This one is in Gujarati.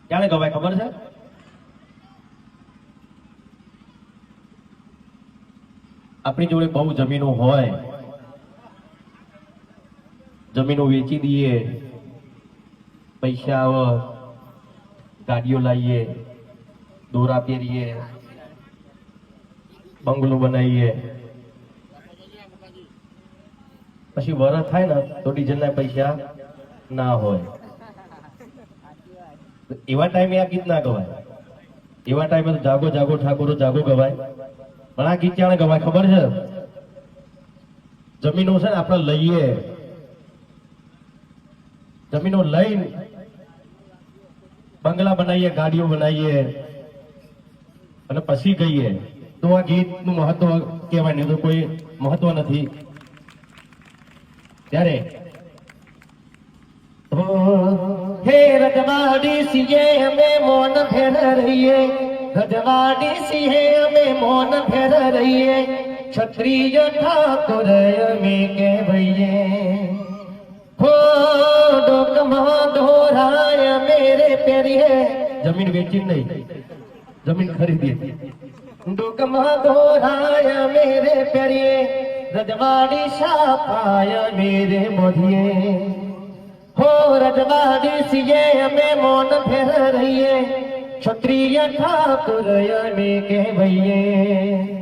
ક્યારે ગવાય ખબર છે? આપણી જોડે બહુ જમીનો હોય, જમીનો વેચી દઈએ, પૈસા આવે, ગાડીઓ લાવીએ, દોરા પહેરીએ, બંગલો બનાવીએ, પછી વરસ થાય ને તો ડીઝલના પૈસા ના હોય. એવા ટાઈમે આ ગીત ના ગવાય. એવા ટાઈમે તો જાગો જાગો ઠાકોરો જાગો ગવાય. પણ આ ગીત ક્યાં ગવાય ખબર છે? જમીનો છે ને આપણે લઈએ, જમીનો લઈને બંગલા બનાવીએ, ગાડીઓ બનાવીએ અને પછી ગઈએ તો આ ગીતનું મહત્વ કહેવાય, નહીં તો કોઈ મહત્વ નથી. ત્યારે હે રજવાડી સિંહે અમે મૌન ફેર રહીએ, રજવાડી સિંહે અમે મૌન ફેર રહીએ, ક્ષત્રિય ઠાકોર અમે કહેવાઈએ. હો ડોકમાં દોરાય મેરે પેરીએ, જમીન વેચી નહીં, જમીન ખરીદી. ડોકમાં દોરાય મેરે પેરીએ, રજવાડી શાપાય મેરે મોઢીએ. હો રજવાડી સિંહે અમે મૌન ફેર રહીએ, ક્ષત્રિય ઠાકોર અમે કહેવાઈએ.